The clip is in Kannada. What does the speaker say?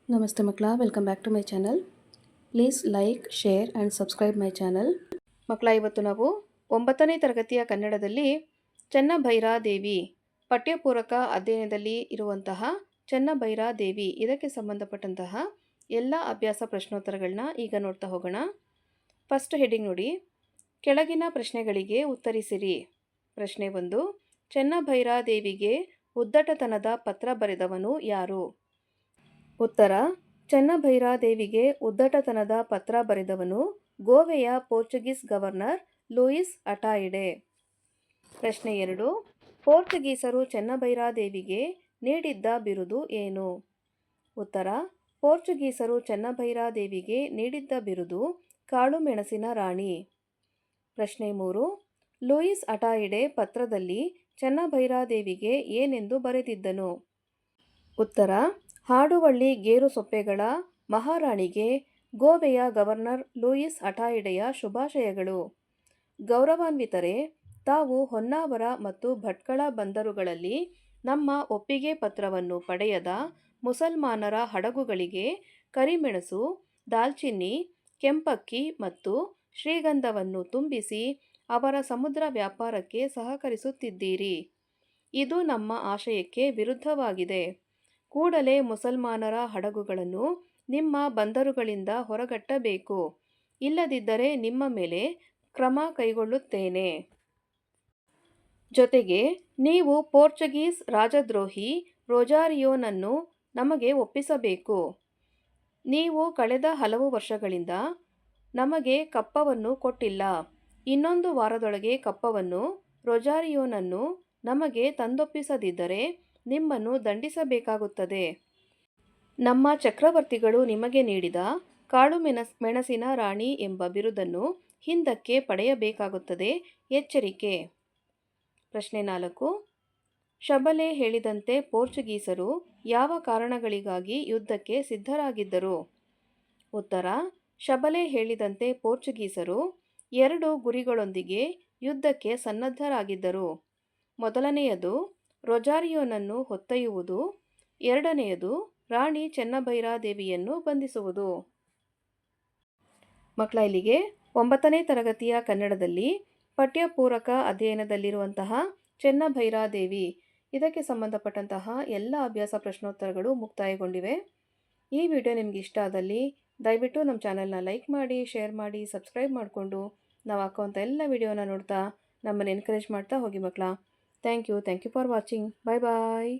ನಮಸ್ತೆ ಮಕ್ಕಳ, welcome back to my channel. Please like, share and subscribe my channel. ಮಕ್ಕಳ, ಇವತ್ತು ನಾವು 9ನೇ ತರಗತಿಯ ಕನ್ನಡದಲ್ಲಿ ಚೆನ್ನಭೈರಾದೇವಿ ಪಠ್ಯಪೂರಕ ಅಧ್ಯಯನದಲ್ಲಿ ಇರುವಂತಹ ಚೆನ್ನಭೈರಾದೇವಿ ಇದಕ್ಕೆ ಸಂಬಂಧಪಟ್ಟಂತಹ ಎಲ್ಲ ಅಭ್ಯಾಸ ಪ್ರಶ್ನೋತ್ತರಗಳನ್ನ ಈಗ ನೋಡ್ತಾ ಹೋಗೋಣ. ಫಸ್ಟ್ ಹೆಡಿಂಗ್ ನೋಡಿ, ಕೆಳಗಿನ ಪ್ರಶ್ನೆಗಳಿಗೆ ಉತ್ತರಿಸಿರಿ. ಪ್ರಶ್ನೆ 1, ಚೆನ್ನಭೈರಾದೇವಿಗೆ ಉದ್ದಟತನದ ಪತ್ರ ಬರೆದವನು ಯಾರು? ಉತ್ತರ: ಚೆನ್ನಭೈರಾದೇವಿಗೆ ಉದ್ದಟತನದ ಪತ್ರ ಬರೆದವನು ಗೋವೆಯ ಪೋರ್ಚುಗೀಸ್ ಗವರ್ನರ್ ಲೂಯಿಸ್ ಅಟಾಯಿಡೆ. ಪ್ರಶ್ನೆ 2, ಪೋರ್ಚುಗೀಸರು ಚೆನ್ನಭೈರಾದೇವಿಗೆ ನೀಡಿದ್ದ ಬಿರುದು ಏನು? ಉತ್ತರ: ಪೋರ್ಚುಗೀಸರು ಚೆನ್ನಭೈರಾದೇವಿಗೆ ನೀಡಿದ್ದ ಬಿರುದು ಕಾಳುಮೆಣಸಿನ ರಾಣಿ. ಪ್ರಶ್ನೆ 3, ಲೂಯಿಸ್ ಅಟಾಯಿಡೆ ಪತ್ರದಲ್ಲಿ ಚೆನ್ನಭೈರಾದೇವಿಗೆ ಏನೆಂದು ಬರೆದಿದ್ದನು? ಉತ್ತರ: ಹಾಡುವಳ್ಳಿ ಗೇರುಸೊಪ್ಪೆಗಳ ಮಹಾರಾಣಿಗೆ ಗೋವೆಯ ಗವರ್ನರ್ ಲೂಯಿಸ್ ಅಟಾಯಿಡೆಯ ಶುಭಾಶಯಗಳು. ಗೌರವಾನ್ವಿತರೇ, ತಾವು ಹೊನ್ನಾವರ ಮತ್ತು ಭಟ್ಕಳ ಬಂದರುಗಳಲ್ಲಿ ನಮ್ಮ ಒಪ್ಪಿಗೆ ಪತ್ರವನ್ನು ಪಡೆಯದ ಮುಸಲ್ಮಾನರ ಹಡಗುಗಳಿಗೆ ಕರಿಮೆಣಸು, ದಾಲ್ಚಿನ್ನಿ, ಕೆಂಪಕ್ಕಿ ಮತ್ತು ಶ್ರೀಗಂಧವನ್ನು ತುಂಬಿಸಿ ಅವರ ಸಮುದ್ರ ವ್ಯಾಪಾರಕ್ಕೆ ಸಹಕರಿಸುತ್ತಿದ್ದೀರಿ. ಇದು ನಮ್ಮ ಆಶಯಕ್ಕೆ ವಿರುದ್ಧವಾಗಿದೆ. ಕೂಡಲೇ ಮುಸಲ್ಮಾನರ ಹಡಗುಗಳನ್ನು ನಿಮ್ಮ ಬಂದರುಗಳಿಂದ ಹೊರಗಟ್ಟಬೇಕು. ಇಲ್ಲದಿದ್ದರೆ ನಿಮ್ಮ ಮೇಲೆ ಕ್ರಮ ಕೈಗೊಳ್ಳುತ್ತೇನೆ. ಜೊತೆಗೆ ನೀವು ಪೋರ್ಚುಗೀಸ್ ರಾಜದ್ರೋಹಿ ರೊಜಾರಿಯೋನನ್ನು ನಮಗೆ ಒಪ್ಪಿಸಬೇಕು. ನೀವು ಕಳೆದ ಹಲವು ವರ್ಷಗಳಿಂದ ನಮಗೆ ಕಪ್ಪವನ್ನು ಕೊಟ್ಟಿಲ್ಲ. ಇನ್ನೊಂದು ವಾರದೊಳಗೆ ಕಪ್ಪವನ್ನು ರೊಜಾರಿಯೋನನ್ನು ನಮಗೆ ತಂದೊಪ್ಪಿಸದಿದ್ದರೆ ನಿಮ್ಮನ್ನು ದಂಡಿಸಬೇಕಾಗುತ್ತದೆ. ನಮ್ಮ ಚಕ್ರವರ್ತಿಗಳು ನಿಮಗೆ ನೀಡಿದ ಕಾಳುಮೆಣಸಿನ ರಾಣಿ ಎಂಬ ಬಿರುದನ್ನು ಹಿಂದಕ್ಕೆ ಪಡೆಯಬೇಕಾಗುತ್ತದೆ. ಎಚ್ಚರಿಕೆ. ಪ್ರಶ್ನೆ 4, ಶಬಲೆ ಹೇಳಿದಂತೆ ಪೋರ್ಚುಗೀಸರು ಯಾವ ಕಾರಣಗಳಿಗಾಗಿ ಯುದ್ಧಕ್ಕೆ ಸಿದ್ಧರಾಗಿದ್ದರು? ಉತ್ತರ: ಶಬಲೆ ಹೇಳಿದಂತೆ ಪೋರ್ಚುಗೀಸರು 2 ಗುರಿಗಳೊಂದಿಗೆ ಯುದ್ಧಕ್ಕೆ ಸನ್ನದ್ಧರಾಗಿದ್ದರು. ಮೊದಲನೆಯದು ರೊಜಾರಿಯೋನನ್ನು ಹೊತ್ತೊಯ್ಯುವುದು, ಎರಡನೆಯದು ರಾಣಿ ಚೆನ್ನಭೈರಾದೇವಿಯನ್ನು ಬಂಧಿಸುವುದು. ಮಕ್ಕಳ, ಇಲ್ಲಿಗೆ 9ನೇ ತರಗತಿಯ ಕನ್ನಡದಲ್ಲಿ ಪಠ್ಯಪೂರಕ ಅಧ್ಯಯನದಲ್ಲಿರುವಂತಹ ಚೆನ್ನಭೈರಾದೇವಿ ಇದಕ್ಕೆ ಸಂಬಂಧಪಟ್ಟಂತಹ ಎಲ್ಲ ಅಭ್ಯಾಸ ಪ್ರಶ್ನೋತ್ತರಗಳು ಮುಕ್ತಾಯಗೊಂಡಿವೆ. ಈ ವಿಡಿಯೋ ನಿಮಗೆ ಇಷ್ಟ ಆದಲ್ಲಿ ದಯವಿಟ್ಟು ನಮ್ಮ ಚಾನಲ್ನ ಲೈಕ್ ಮಾಡಿ, ಶೇರ್ ಮಾಡಿ, ಸಬ್ಸ್ಕ್ರೈಬ್ ಮಾಡಿಕೊಂಡು ನಾವು ಹಾಕುವಂಥ ಎಲ್ಲ ವಿಡಿಯೋನ ನೋಡ್ತಾ ನಮ್ಮನ್ನು ಎನ್ಕರೇಜ್ ಮಾಡ್ತಾ ಹೋಗಿ ಮಕ್ಕಳ. Thank you for watching. Bye bye.